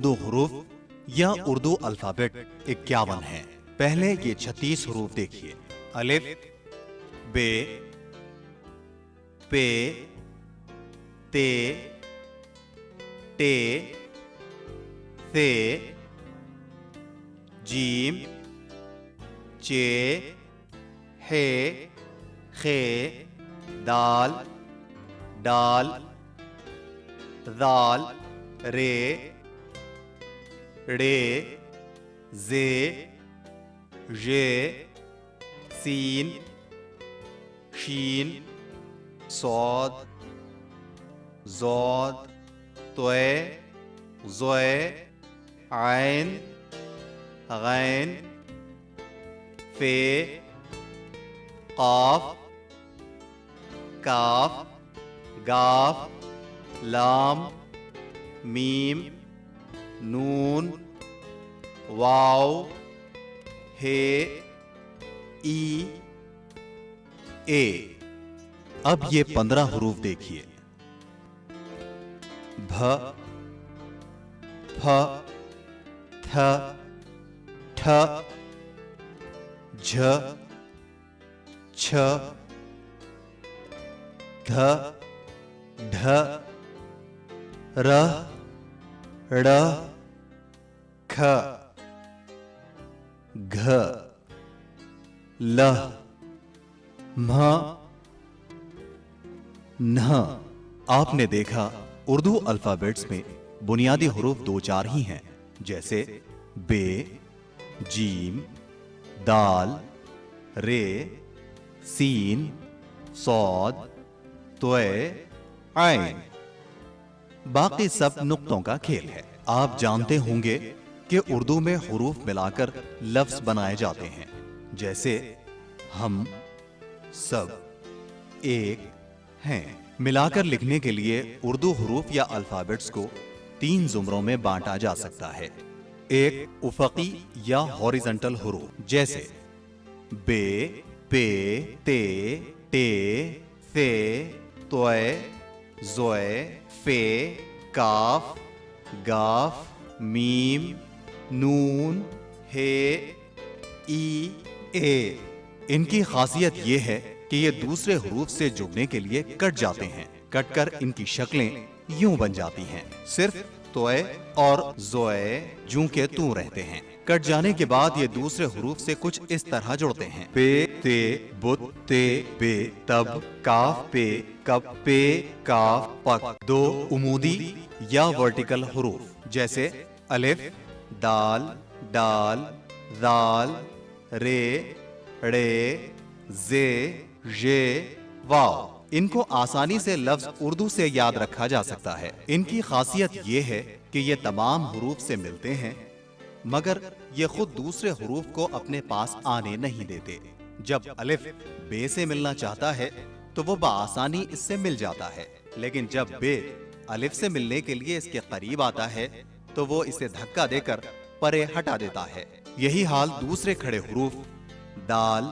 اردو حروف یا اردو الفابیٹ 51 ہیں۔ پہلے یہ 36 حروف دیکھیے۔ الف، بے، پے، تے، ٹے، ثے، جیم، چے، ہے، خے، دال، ڈال، ذال، رے، ڑے، زے، ژے، سین، شین، صاد، ضاد، طے، ظے، عین، غین، فے، قاف، کاف، گاف، لام، میم، نون، واو، ہے، ای، اے۔ اب یہ 15 حروف دیکھیے۔ بھ، پھ، تھ، ٹھ، جھ، چھ، دھ، ڈھ، ر، ڑ، کھ، گھ، ل، مھ، نہ۔ آپ نے دیکھا اردو الفابیٹس میں بنیادی حروف 2-4 ہی ہیں، جیسے بے، جیم، دال، رے، سین، صاد، طے، عین۔ باقی سب نقطوں کا کھیل ہے۔ آپ جانتے ہوں گے کہ اردو میں حروف ملا کر لفظ بنائے جاتے ہیں، جیسے ہم، سب، ایک، ہیں۔ ملا کر لکھنے کے لیے اردو حروف یا الفابیٹس کو 3 زمروں میں بانٹا جا سکتا ہے۔ ایک افقی یا ہاریزنٹل حروف، جیسے بے، پے، تے، ٹے، ثے، طے، ظے، فے، کاف، گاف، میم، نون، ہے، ای، اے۔ ان کی خاصیت یہ ہے کہ یہ دوسرے حروف سے جڑنے کے لیے کٹ جاتے ہیں۔ کٹ کر ان کی شکلیں یوں بن جاتی ہیں، صرف طے اور ظے جوں کے توں رہتے ہیں۔ کٹ جانے کے بعد یہ دوسرے حروف سے کچھ اس طرح جڑتے ہیں: پے، تے، بت، تے، بے، تب، کاف، پے، کب، پے، کاف، پک۔ 2 عمودی یا ورٹیکل حروف، جیسے الف، دال، ڈال، ذال، رے، ڑے، زے، ژے، واو۔ ان کو آسانی سے لفظ اردو سے یاد رکھا جا سکتا ہے۔ ان کی خاصیت یہ ہے کہ یہ تمام حروف سے ملتے ہیں، مگر یہ خود دوسرے حروف کو اپنے پاس آنے نہیں دیتے۔ جب الف بے سے ملنا چاہتا ہے تو وہ بآسانی اس سے مل جاتا ہے، لیکن جب بے الف سے ملنے کے لیے اس کے قریب آتا ہے تو وہ اسے دھکا دے کر پرے ہٹا دیتا ہے۔ یہی حال دوسرے کھڑے حروف دال،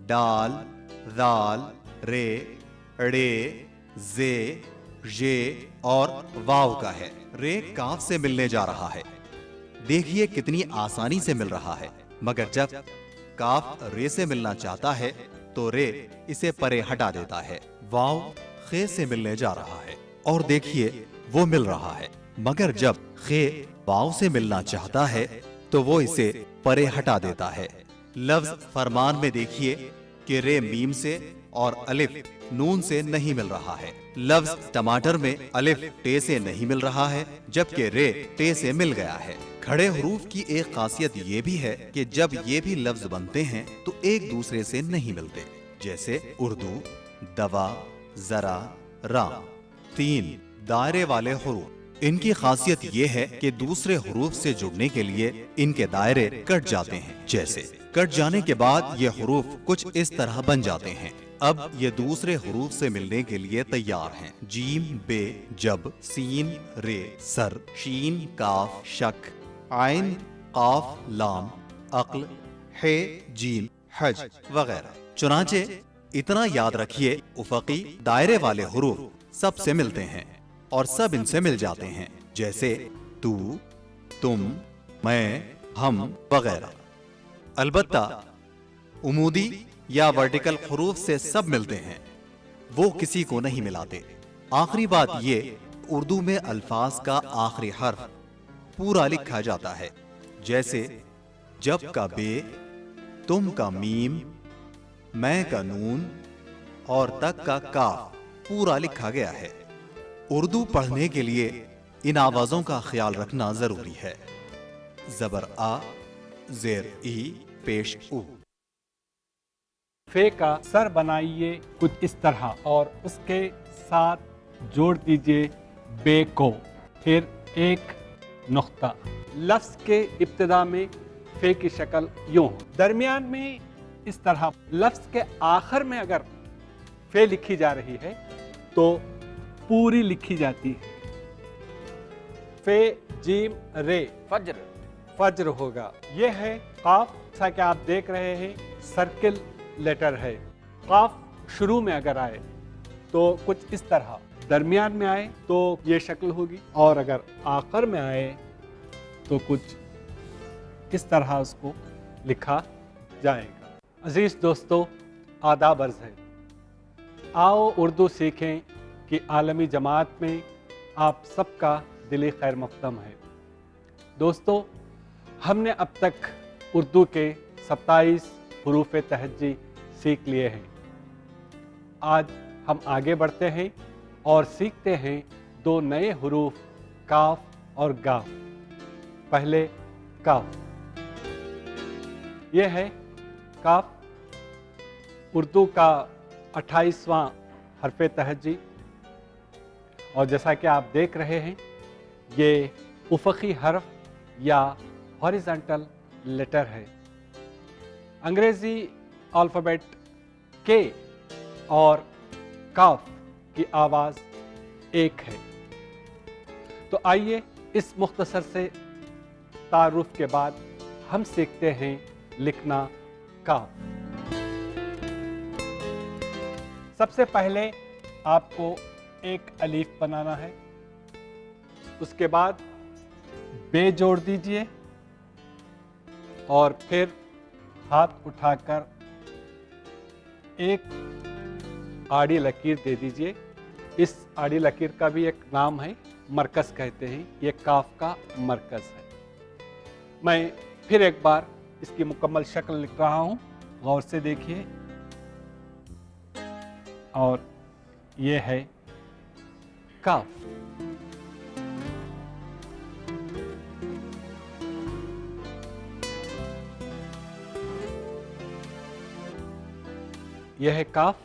ڈال، ذال، رے، ڑے، زے، ژے اور واو کا ہے۔ رے کاف سے ملنے جا رہا ہے، دیکھیے کتنی آسانی سے مل رہا ہے، مگر جب کاف رے سے ملنا چاہتا ہے تو رے اسے پرے ہٹا دیتا ہے۔ واو خے سے ملنے جا رہا ہے اور دیکھیے وہ مل رہا ہے، مگر جب خے واو سے ملنا چاہتا ہے تو وہ اسے پرے ہٹا دیتا ہے۔ لفظ فرمان میں دیکھیے کہ رے میم سے اور الف نون سے نہیں مل رہا ہے۔ لفظ ٹماٹر میں الف ٹے سے نہیں مل رہا ہے، جبکہ رے ٹے سے مل گیا ہے۔ کھڑے حروف کی ایک خاصیت یہ بھی ہے کہ جب یہ بھی لفظ بنتے ہیں تو ایک دوسرے سے نہیں ملتے، جیسے اردو، دوا، ذرا، رام۔ 3 دائرے والے حروف۔ ان کی خاصیت یہ ہے کہ دوسرے حروف سے جڑنے کے لیے ان کے دائرے کٹ جاتے ہیں، جیسے کٹ جانے کے بعد یہ حروف کچھ اس طرح بن جاتے ہیں۔ اب یہ دوسرے حروف سے ملنے کے لیے تیار ہیں: جیم، بے، جب، سین، رے، سر، شین، کاف، شک، عین، قاف، لام، عقل، ہے، جیم، حج وغیرہ۔ چنانچہ اتنا یاد رکھیے، افقی دائرے والے حروف سب سے ملتے ہیں اور سب ان سے مل جاتے ہیں، جیسے تو، तुम, मैं, हम वगैरह। अलबत्ता उमूदी या वर्टिकल हरूफ से सब मिलते हैं, वो किसी को नहीं मिलाते। आखिरी बात ये, उर्दू में अल्फाज का आखिरी हर्फ पूरा लिखा जाता है। जैसे जब का बे, तुम का मीम, मैं का नून और तक का काफ पूरा लिखा गया है। उर्दू पढ़ने के लिए इन आवाजों का ख्याल रखना जरूरी है। जबर आ, जेर ई, पेश उ। फे का सर बनाइए कुछ इस तरह और उसके साथ जोड़ दीजिए बे को, फिर एक नुक्ता। लफ्ज के इब्तिदा में फे की शक्ल यूं हो, दरमियान में इस तरह। लफ्ज के आखिर में अगर फे लिखी जा रही है तो पूरी लिखी जाती है। फे जीम रे, फज्र, फज्र होगा। यह है काफ, जैसा कि आप देख रहे हैं सर्किल लेटर है। काफ शुरू में अगर आए तो कुछ इस तरह, दरमियान में आए तो ये शक्ल होगी, और अगर आखिर में आए तो कुछ इस तरह उसको लिखा जाएगा। अजीज दोस्तों, आदाब अर्ज़ है। आओ उर्दू सीखें कि आलमी जमात में आप सबका दिली खैर मक़दम है। दोस्तों, हमने अब तक उर्दू के 27 हरूफ तहज्जी सीख लिए हैं। आज हम आगे बढ़ते हैं और सीखते हैं दो नए हरूफ काफ और गाफ। पहले काफ। यह है काफ, उर्दू का 28वां हरफ तहज्जी, और जैसा कि आप देख रहे हैं ये उफ़क़ी हर्फ या हॉरिज़ॉन्टल लेटर है। अंग्रेज़ी अल्फ़ाबेट के और काफ की आवाज़ एक है। तो आइए इस मुख्तसर से तारुफ के बाद हम सीखते हैं लिखना काफ। सबसे पहले आपको एक अलीफ बनाना है, उसके बाद बे जोड़ दीजिए और फिर हाथ उठाकर एक आड़ी लकीर दे दीजिए। इस आड़ी लकीर का भी एक नाम है, मरकज़ कहते हैं। ये काफ का मरकज़ है। मैं फिर एक बार इसकी मुकम्मल शक्ल लिख रहा हूँ, गौर से देखिए। और ये है काफ। यह है काफ।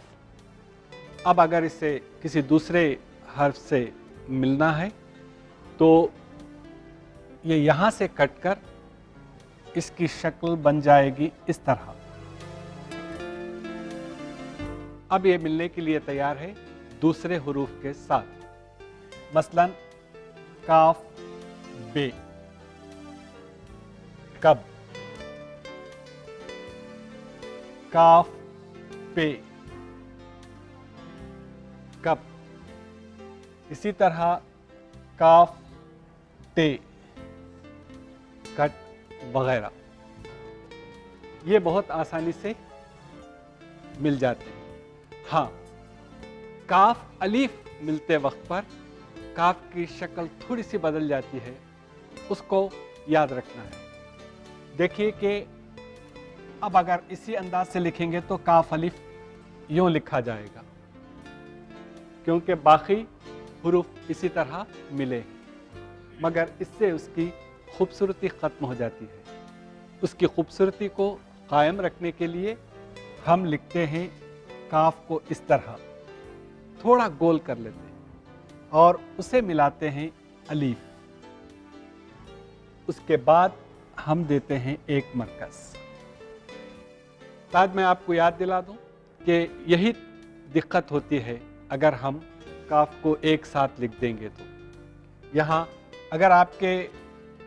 अब अगर इसे किसी दूसरे हर्फ से मिलना है तो ये यहाँ से कटकर इसकी शक्ल बन जाएगी इस तरह। अब ये मिलने के लिए तैयार है दूसरे हरूफ के साथ। मसलन काफ बे, कब, काफ पे, कब। इसी तरह काफ टे, कट वगैरह। ये बहुत आसानी से मिल जाते हैं। हाँ, काफ अलीफ मिलते वक्त पर काफ की शक्ल थोड़ी सी बदल जाती है, उसको याद रखना है। देखिए कि अब अगर इसी अंदाज से लिखेंगे तो काफ अलिफ यूं लिखा जाएगा, क्योंकि बाकी हुरूफ इसी तरह मिले, मगर इससे उसकी खूबसूरती ख़त्म हो जाती है। उसकी खूबसूरती को कायम रखने के लिए हम लिखते हैं काफ को इस तरह, थोड़ा गोल कर लेते हैं और उसे मिलाते हैं अलीफ। उसके बाद हम देते हैं एक मरकज़। ताज मैं आपको याद दिला दूं कि यही दिक्कत होती है अगर हम काफ को एक साथ लिख देंगे। तो यहाँ अगर आपके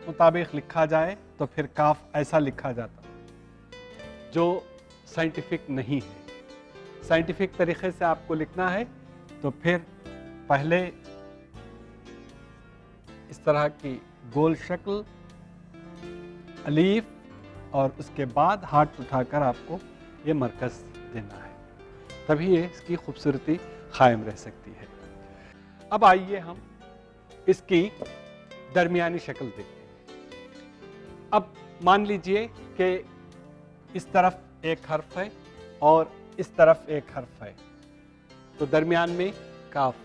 मुताबिक लिखा जाए तो फिर काफ ऐसा लिखा जाता, जो साइंटिफिक नहीं है। साइंटिफिक तरीके से आपको लिखना है तो फिर पहले इस तरह की गोल शक्ल अलीफ और उसके बाद हाथ उठाकर आपको ये मरकज़ देना है, तभी ये इसकी खूबसूरती कायम रह सकती है। अब आइए हम इसकी दरमियानी शक्ल देखते हैं। अब मान लीजिए कि इस तरफ एक हर्फ है और इस तरफ एक हर्फ है, तो दरमियान में काफ,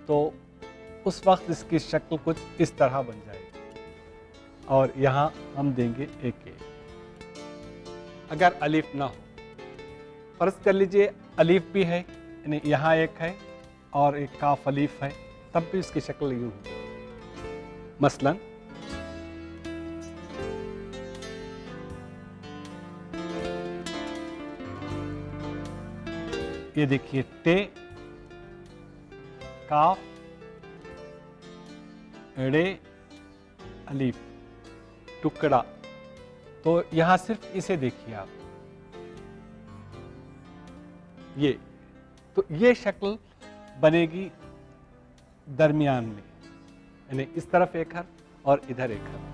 तो उस वक्त इसकी शक्ल कुछ इस तरह बन जाएगी और यहाँ हम देंगे एक ए। अगर अलीफ ना हो, फर्ज कर लीजिए अलीफ भी है, यानी यहाँ एक है और एक काफ अलीफ है, तब भी इसकी शक्ल यूं होगी। मसलन ये देखिए, टे, काफ, एड़े, अलीफ, टुकड़ा, तो यहां सिर्फ इसे देखिए आप, ये तो ये शक्ल बनेगी दरमियान में, यानी इस तरफ एक हर्फ और इधर एक हर्फ।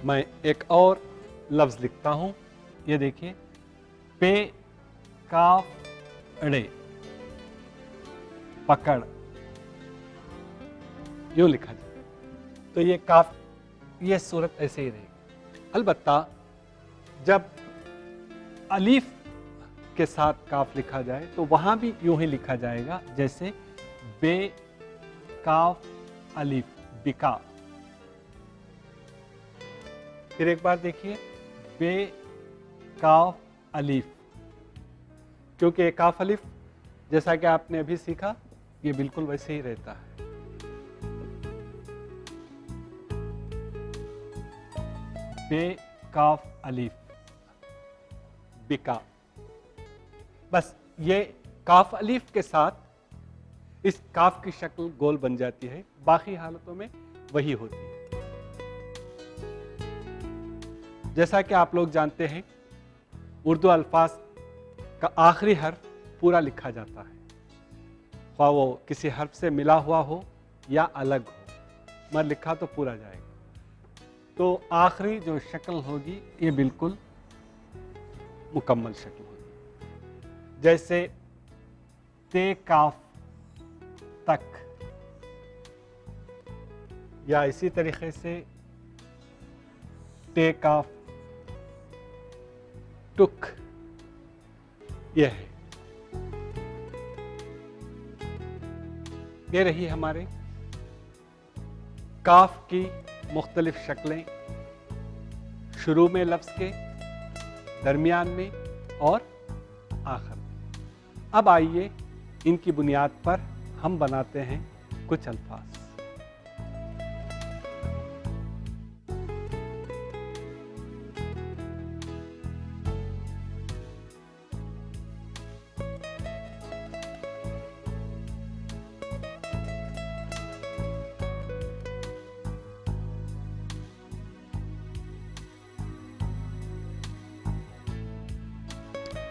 मैं एक और लफ्ज लिखता हूं, ये देखिए, पे, काफ, अड़े, पकड़, यूं लिखा जाए तो ये काफ, ये सूरत ऐसे ही रहेगी। अलबत्ता जब अलीफ के साथ काफ लिखा जाए तो वहां भी यूं ही लिखा जाएगा, जैसे बे, काफ, अलीफ, बिका। फिर एक बार देखिए, बे, काफ, अलीफ, क्योंकि काफ अलीफ जैसा कि आपने अभी सीखा ये बिल्कुल वैसे ही रहता है। बे, काफ, अलीफ, बिका। बस ये काफ अलीफ के साथ इस काफ की शक्ल गोल बन जाती है, बाकी हालतों में वही होती है। जैसा कि आप लोग जानते हैं, उर्दू अल्फाज का आखिरी हर्फ पूरा लिखा जाता है, ख्वाह वो किसी हर्फ से मिला हुआ हो या अलग हो, मगर लिखा तो पूरा जाएगा। तो आखिरी जो शक्ल होगी ये बिल्कुल मुकम्मल शक्ल होगी, जैसे ते, काफ, तक, या इसी तरीके से टे, काफ, टुक, यह है। ये रही हमारे काफ की मुख्तलिफ शक्लें, शुरू में लफ्ज़ के, दरमियान में और आखिर में। अब आइए इनकी बुनियाद पर हम बनाते हैं कुछ अल्फाज।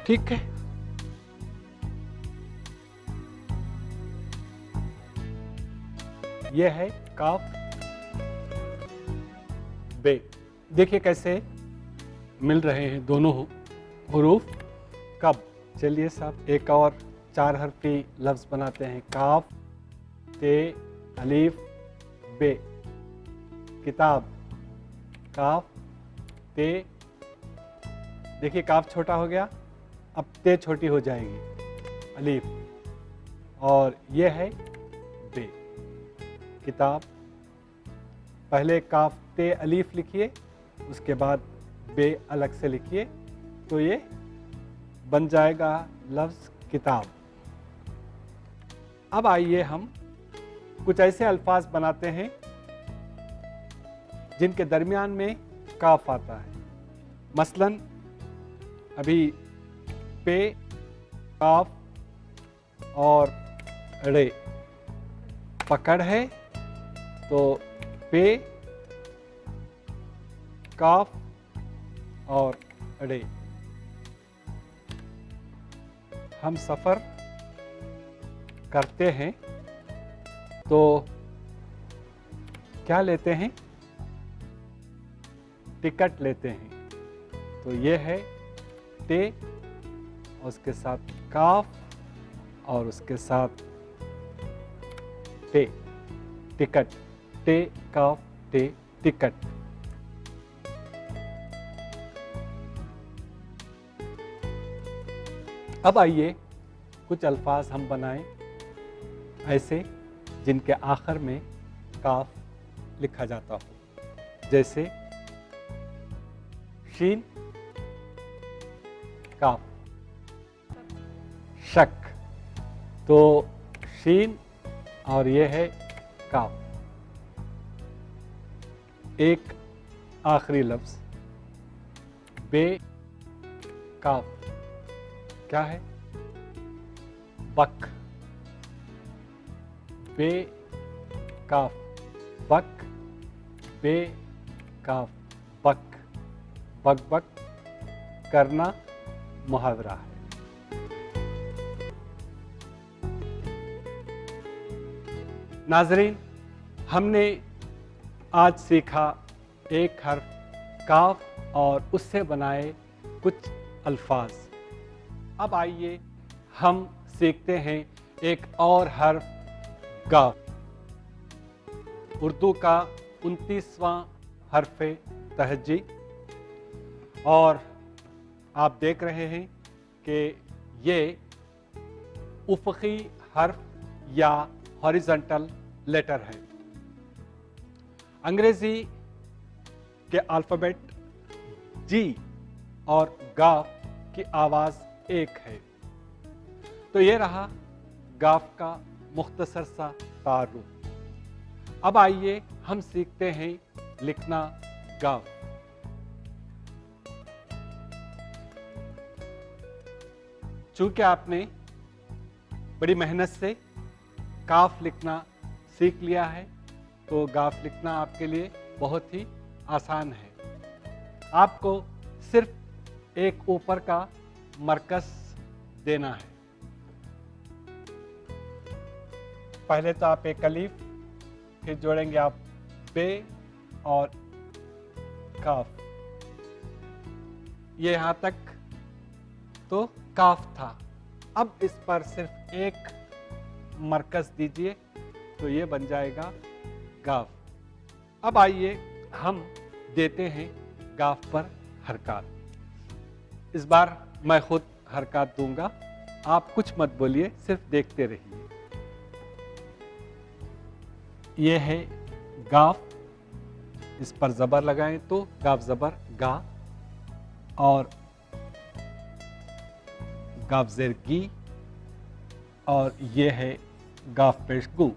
ठीक है, यह है काफ, बे। देखिए कैसे मिल रहे हैं दोनों हुरूफ। कब? चलिए साहब एक और 4 हरफी लफ्ज बनाते हैं। काफ, ते, अलीफ, बे। किताब, काफ, ते, देखिए काफ छोटा हो गया, अब ते छोटी हो जाएगी, अलीफ, और ये है बे। किताब, पहले काफ ते अलीफ लिखिए, उसके बाद बे अलग से लिखिए, तो ये बन जाएगा लफ्ज़ किताब। अब आइए हम कुछ ऐसे अल्फाज बनाते हैं जिनके दरमियान में काफ आता है। मसलन अभी पे, काफ और रे, पकड़ है तो पे, काफ और रे। हम सफ़र करते हैं तो क्या लेते हैं? टिकट लेते हैं। तो ये है टे, और उसके साथ काफ और उसके साथ टे, टिकट, टे काफ टे टिकट। अब आइए कुछ अल्फाज हम बनाएं ऐसे जिनके आखिर में काफ लिखा जाता हो, जैसे शीन काफ, शक। तो शीन और ये है काफ। एक आखिरी लफ्ज बे काफ, क्या है? बक, बे काफ बक, बे काफ बक, बक बक करना मुहावरा है। नाजरीन, हमने आज सीखा एक हर्फ काफ और उससे बनाए कुछ अल्फाज। अब आइए हम सीखते हैं एक और हर्फ गाफ। उर्दू का 29वां हर्फ तहज्जी, और आप देख रहे हैं कि ये उफ़क़ी हर्फ या हॉरिज़ॉन्टल लेटर है। अंग्रेज़ी के अल्फ़ाबेट जी और गाफ की आवाज़ एक है। तो ये रहा गाफ का मुख्तसर सा तारुफ। अब आइए हम सीखते हैं लिखना गाफ। चूंकि आपने बड़ी मेहनत से काफ लिखना सीख लिया है, तो गाफ लिखना आपके लिए बहुत ही आसान है। आपको सिर्फ एक ऊपर का मरकज़ देना है। पहले तो आप एक अलीफ, फिर जोड़ेंगे आप बे और काफ। ये यहाँ तक तो काफ था। अब इस पर सिर्फ एक मरकज़ दीजिए तो ये बन जाएगा गाफ। अब आइए हम देते हैं गाफ पर हरकत। इस बार मैं खुद हरकत दूंगा, आप कुछ मत बोलिए, सिर्फ देखते रहिए। ये है गाफ, इस पर ज़बर लगाएं तो गाफ ज़बर गा, और गाफ ज़ेर गी, और ये है गाफ पेश गू।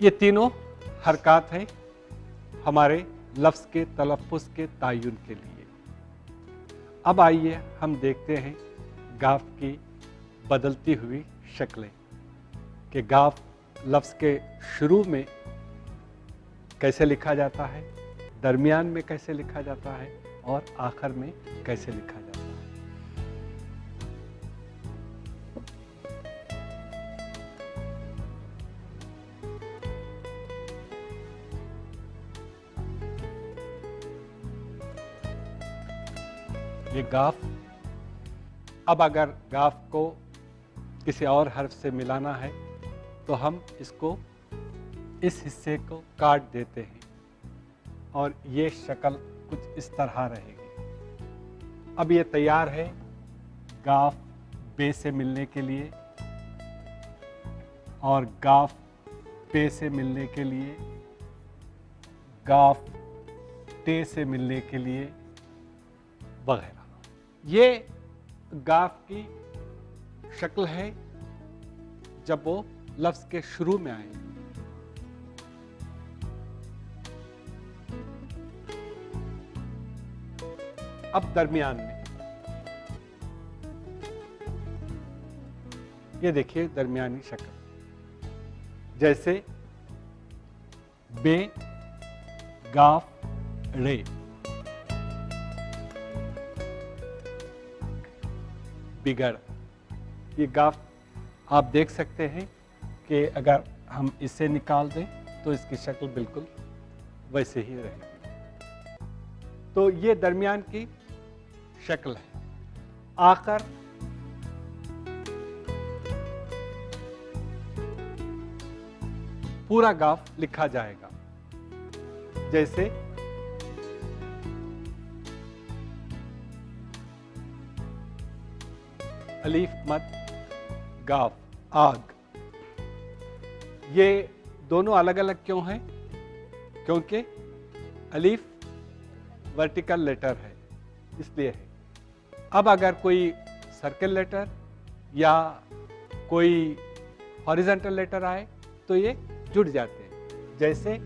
ये तीनों हरकत हैं हमारे लफ्ज़ के तलफ़्फ़ुज़ के तयन के लिए। अब आइए हम देखते हैं गाफ की बदलती हुई शक्लें, कि गाफ लफ्ज़ के शुरू में कैसे लिखा जाता है, दरमियान में कैसे लिखा जाता है, और आखिर में कैसे लिखा जाता है। ये गाफ। अब अगर गाफ को किसी और हर्फ से मिलाना है तो हम इसको, इस हिस्से को काट देते हैं, और ये शक्ल कुछ इस तरह रहेगी। अब ये तैयार है गाफ बे से मिलने के लिए, और गाफ पे से मिलने के लिए, गाफ टे से मिलने के लिए, वगैरह। ये गाफ की शक्ल है जब वो लफ्ज़ के शुरू में आए। अब दरमियान में, ये देखिए दरमियानी शक्ल, जैसे बे गाफ रे। बिगड़, ये गाफ आप देख सकते हैं कि अगर हम इसे निकाल दें تو اس کی شکل بالکل ویسے ہی رہے گی. تو یہ درمیان کی شکل ہے. آخر پورا گاف لکھا جائے گا جیسے الف مد گاف آگ. یہ دونوں الگ الگ کیوں ہیں؟ کیونکہ الف ورٹیکل لیٹر ہے اس لیے ہے. اب اگر کوئی سرکل لیٹر یا کوئی ہاریزونٹل لیٹر آئے تو یہ جڑ جاتے ہیں جیسے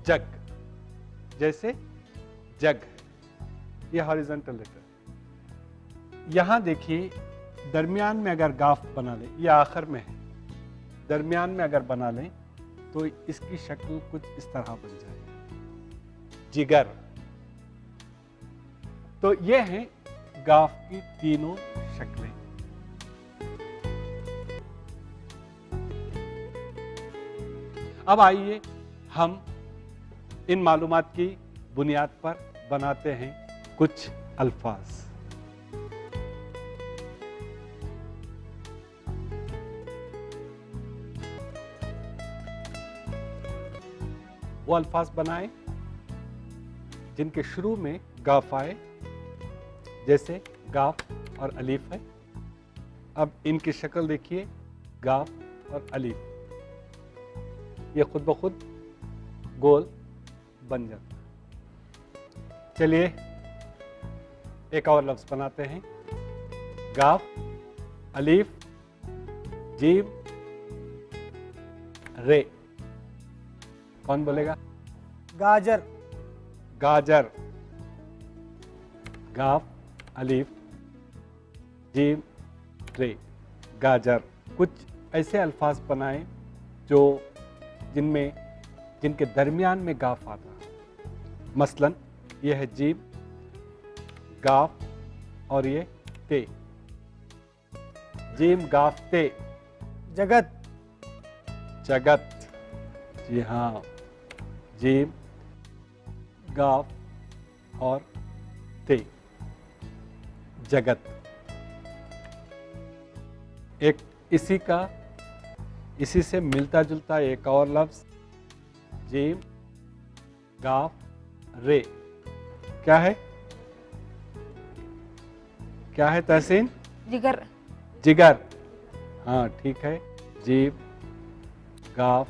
جگ. جیسے جگ ہے یہ ہاریزونٹل لیٹر. یہاں دیکھیے درمیان میں اگر گاف بنا لیں, یہ آخر میں ہے, درمیان میں اگر بنا لیں تو اس کی شکل کچھ اس طرح بن جائے گی, جگر. تو یہ ہیں گاف کی تینوں شکلیں. اب آئیے ہم ان معلومات کی بنیاد پر بناتے ہیں کچھ الفاظ. وہ الفاظ بنائیں جن کے شروع میں گاف آئے, جیسے گاف اور الف ہے. اب ان کی شکل دیکھیے, گاف اور الف, یہ خود بخود گول بن جاتا ہے. چلیے ایک اور لفظ بناتے ہیں, گاف الف جیم رے. کون بولے گا؟ گاجر. گاجر. گاف الف جیم رے گاجر. کچھ ایسے الفاظ بنائیں جن کے درمیان میں گاف آتا ہے. مثلا یہ ہے جیم, گاف اور یہ تے. جیم گاف تے. جگت. جگت. جی ہاں, جیم گاف اور تے, جگت. ایک اسی سے ملتا جلتا ایک اور لفظ, جیم گاف رے. کیا ہے؟ کیا ہے تحسین؟ جگر. جگر. ہاں ٹھیک ہے, جیم گاف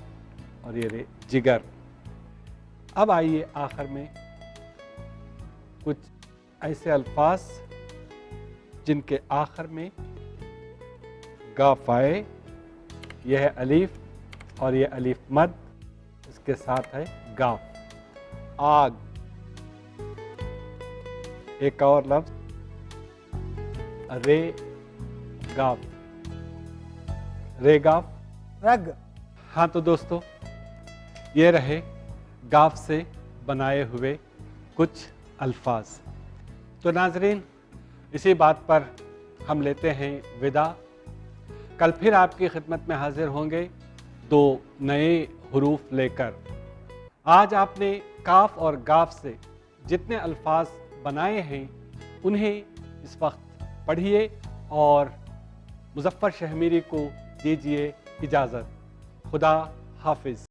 اور یہ رے, جگر. اب آئیے آخر میں کچھ ایسے الفاظ جن کے آخر میں گاف آئے. یہ ہے الف اور یہ الف مد, اس کے ساتھ ہے گاف. آگ. ایک اور لفظ رے گاف. رے گاف. رگ. ہاں تو دوستو یہ رہے گاف سے بنائے ہوئے کچھ الفاظ. تو ناظرین اسی بات پر ہم لیتے ہیں وداع. کل پھر آپ کی خدمت میں حاضر ہوں گے دو نئے حروف لے کر. آج آپ نے کاف اور گاف سے جتنے الفاظ بنائے ہیں انہیں اس وقت پڑھیے اور مظفر شہمیری کو دیجیے اجازت. خدا حافظ.